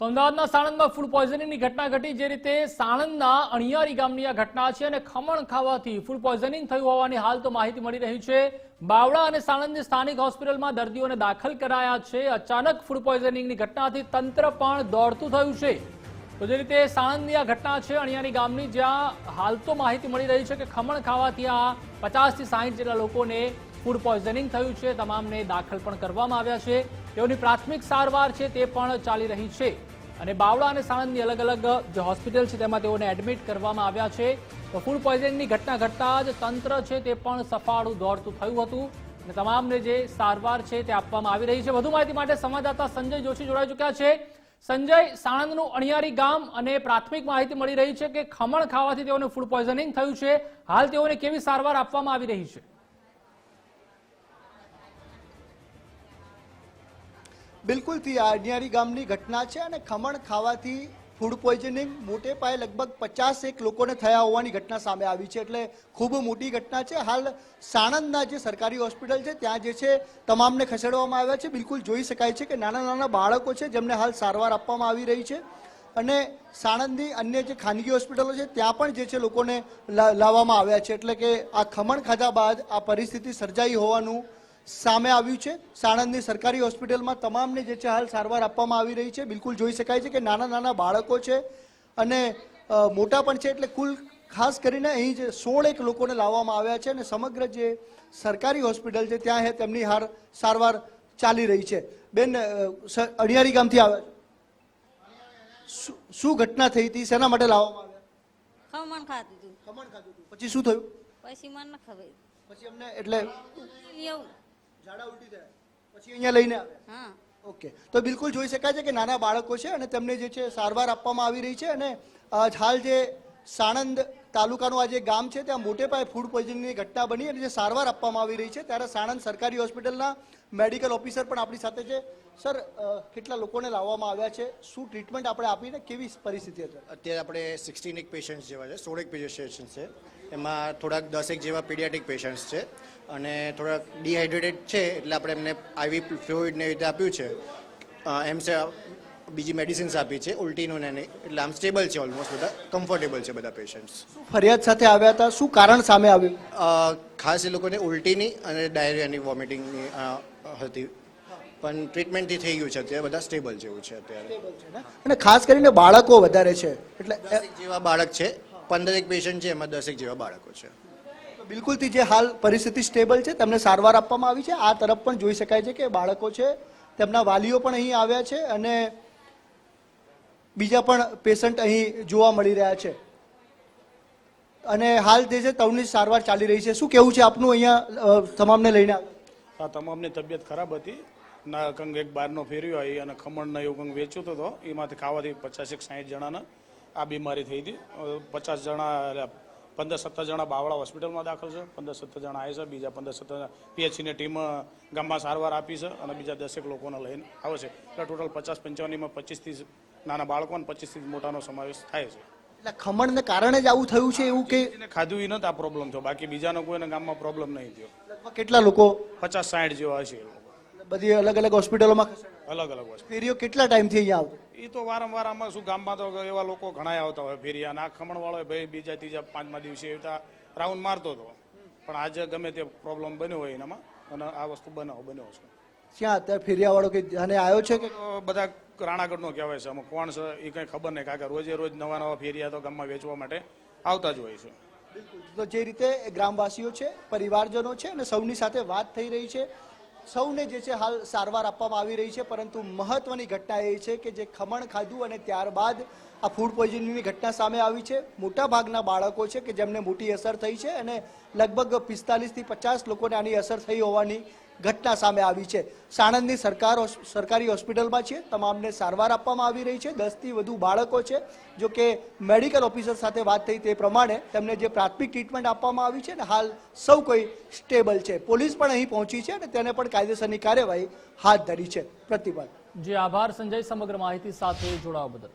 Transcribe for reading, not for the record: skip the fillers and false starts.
તો અમદાવાદના સાણંદમાં ફૂડ પોઈઝનિંગની ઘટના ઘટી। જે રીતે સાણંદના અણિયારી ગામની આ ઘટના છે અને ખમણ ખાવાથી ફૂડ પોઈઝનિંગ થયું હોવાની હાલ તો માહિતી મળી રહી છે। બાવળા અને સાણંદની સ્થાનિક હોસ્પિટલમાં દર્દીઓને દાખલ કરાયા છે। અચાનક ફૂડ પોઈઝનિંગની ઘટનાથી તંત્ર પણ દોડતું થયું છે। તો જે રીતે સાણંદની આ ઘટના છે અણિયારી ગામની, જ્યાં હાલ તો માહિતી મળી રહી છે કે ખમણ ખાવાથી આ 50 થી 60 જેટલા લોકોને ફૂડ પોઈઝનિંગ થયું છે। તમામને દાખલ પણ કરવામાં આવ્યા છે। તેઓની પ્રાથમિક સારવાર છે તે પણ ચાલી રહી છે અને બાવળા અને સાણંદની અલગ અલગ જે હોસ્પિટલ છે તેમાં તેઓને એડમિટ કરવામાં આવ્યા છે। તો ફૂડ પોઈઝનિંગની ઘટના ઘટતા જ તંત્ર છે તે પણ સફાળું દોડતું થયું હતું અને તમામને જે સારવાર છે તે આપવામાં આવી રહી છે। વધુ માહિતી માટે સંવાદદાતા સંજય જોશી જોડાઈ ચૂક્યા છે। સંજય, સાણંદનું અણિયારી ગામ અને પ્રાથમિક માહિતી મળી રહી છે કે ખમણ ખાવાથી તેઓને ફૂડ પોઈઝનિંગ થયું છે। હાલ તેઓને કેવી સારવાર આપવામાં આવી રહી છે? બિલકુલ થી આ અણિયારી ગામની ઘટના છે અને ખમણ ખાવાથી ફૂડ પોઈઝનિંગ મોટે પાયે લગભગ 51 લોકોને થયા હોવાની ઘટના સામે આવી છે। એટલે ખૂબ મોટી ઘટના છે। હાલ સાણંદના જે સરકારી હોસ્પિટલ છે ત્યાં જે છે તમામને ખસેડવામાં આવ્યા છે। બિલકુલ જોઈ શકાય છે કે નાના નાના બાળકો છે જેમને હાલ સારવાર આપવામાં આવી રહી છે અને સાણંદની અન્ય જે ખાનગી હોસ્પિટલો છે ત્યાં પણ જે છે લોકોને લાવવામાં આવ્યા છે। એટલે કે આ ખમણ ખાધા બાદ આ પરિસ્થિતિ સર્જાઈ હોવાનું સામે આવ્યું છે। સાણંદની સરકારી હોસ્પિટલમાં તમામને જે છે હાલ સારવાર આપવામાં આવી રહી છે। બિલકુલ જોઈ શકાય છે કે નાના નાના બાળકો છે અને મોટા પણ છે। એટલે કુલ ખાસ કરીને અહીં જે 16 લોકોને લાવવામાં આવ્યા છે અને સમગ્ર જે સરકારી હોસ્પિટલ છે ત્યાં તેમની હાલ સારવાર ચાલી રહી છે। બેન, અણિયારી ગામથી આવ્યા છો, શું ઘટના થઈ હતી? શેના માટે લાવવામાં આવ્યા? ખમણ ખાધું હતું। ખમણ ખાધું હતું, પછી શું થયું? પછી મને ન ખબર, પછી અમને એટલે એવું ઝાડા ઉલટી થયા, પછી અહીંયા લઈને આવ્યા? હા। ઓકે, તો બિલકુલ જોઈ શકાય છે કે નાના બાળકો છે અને તેમને જે છે સારવાર આપવામાં આવી રહી છે અને હાલ જે સાણંદ તાલુકાનું આ જે ગામ છે ત્યાં મોટે પાયે ફૂડ પોઈઝનિંગની ઘટના બની અને જે સારવાર આપવામાં આવી રહી છે ત્યારે સાણંદ સરકારી હોસ્પિટલના મેડિકલ ઓફિસર પણ આપણી સાથે છે। સર, કેટલા લોકોને લાવવામાં આવ્યા છે, શું ટ્રીટમેન્ટ આપણે આપીને કેવી પરિસ્થિતિ હતી? અત્યારે આપણે 16 પેશન્ટ્સ જેવા છે, 16 પેશન્ટ્સ છે। એમાં થોડાક 10 જેવા પીડિયાટિક પેશન્ટ્સ છે અને થોડાક ડિહાઇડ્રેટેડ છે એટલે આપણે એમને આઈવી ફ્લુઇડ ને રીતે આપ્યું છે। એમ છે બીજી મેડિસિન્સ આપી છે ઉલટીનું ને નહીં, એટલે આમ સ્ટેબલ છે, ઓલમોસ્ટ બધા કમ્ફર્ટેબલ છે બધા પેશન્ટ્સ। ફરિયાદ સાથે આવ્યા હતા, શું કારણ સામે આવ્યું? ખાસ એ લોકોને ઉલટીની અને ડાયરિયાની વોમિટિંગની હતી, પણ ટ્રીટમેન્ટથી થઈ ગયું છે, અત્યારે બધા સ્ટેબલ જેવું છે અત્યારે। અને ખાસ કરીને બાળકો વધારે છે એટલે 10 જેવા બાળક છે, 15 પેશન્ટ છે એમાં 10 જેવા બાળકો છે। બિલકુલથી જે હાલ પરિસ્થિતિ સ્ટેબલ છે તેમને સારવાર આપવામાં આવી છે। આ તરફ પણ જોઈ શકાય છે કે બાળકો છે, તેમના વાલીઓ પણ અહીં આવ્યા છે અને બીજા પણ પેશન્ટ અહીં જોવા મળી રહ્યા છે અને હાલ જે છે તવની સારવાર ચાલી રહી છે। શું કેવું છે આપનું અહીંયા તમામને લઈને? આ તમામની તબિયત ખરાબ હતી ના, કંગ એક બહારનો ફેર્યો આવી અને ખમણના એવું કંગ વેચ્યું હતો, એમાંથી ખાવાથી 50-60 જણાના આ બીમારી થઈ હતી। 50 જણા 15-17 જણા બાવળા હોસ્પિટલમાં દાખલ છે, 15-17 જણા આવે છે, બીજા 15-17 પીએચસીની ટીમ ગામમાં સારવાર આપી છે અને બીજા 10 લોકોને લઈને આવે છે। એટલે ટોટલ 50-55માં 25 નાના બાળકો અને 25 મોટાનો સમાવેશ થાય છે। એટલે ખમણને કારણે જ આવું થયું છે એવું કે ખાધું એ નથી આ પ્રોબ્લેમ થયો, બાકી બીજાનો કોઈને ગામમાં પ્રોબ્લેમ નહીં થયો। લગભગ કેટલા લોકો? 50-60 જેવા હશે એ લોકો, બધી અલગ અલગ હોસ્પિટલોમાં? અલગ અલગ હોસ્પિટલ। ફેરીઓ કેટલા ટાઈમથી અહીંયા આવતો? એ તો વારંવાર આમાં શું ગામમાં તો એવા લોકો ઘણા આવતા હોય ફેરિયા, ના ખમણ વાળો ભાઈ બીજા ત્રીજા 5મા દિવસે એવી રાઉન્ડ મારતો હતો, પણ આજે ગમે તે પ્રોબ્લેમ બન્યો હોય એનામાં અને આ વસ્તુ બન્યો છે। ક્યાં અત્યારે ફેરિયા વાળો કે અને આવ્યો છે કે બધા રાણાગઢનો કહેવાય છે, આમાં કોણ છે એ કંઈ ખબર નહીં, કારણ કે રોજે રોજ નવા નવા ફેરિયા તો ગામમાં વેચવા માટે આવતા જ હોય છે। તો જે રીતે ગ્રામવાસીઓ છે, પરિવારજનો છે અને સૌની સાથે વાત થઈ રહી છે, સૌને જે છે હાલ સારવાર આપવામાં આવી રહી છે, પરંતુ મહત્વની ઘટના એ છે કે જે ખમણ ખાધું અને ત્યારબાદ આ ફૂડ પોઈઝનિંગની ઘટના સામે આવી છે। મોટા ભાગના બાળકો છે કે જેમને મોટી અસર થઈ છે અને લગભગ 45 થી 50 લોકોને આની અસર થઈ હોવાની ઘટના સામે આવી છે। સાણંદની સરકારી હોસ્પિટલમાં છે, તમામને સારવાર આપવામાં આવી રહી છે। 10 થી વધુ બાળકો છે, જો કે મેડિકલ ઓફિસર સાથે વાત થઈ તે પ્રમાણે તેમને જે પ્રાથમિક ટ્રીટમેન્ટ આપવામાં આવી છે ને હાલ સૌ કોઈ સ્ટેબલ છે। પોલીસ પણ અહીં પહોંચી છે અને તેને પણ કાયદેસરની કાર્યવાહી હાથ ધરી છે। પ્રતિભાવ જે આભાર સંજય સમગ્ર માહિતી સાથે જોડાવા બદલ।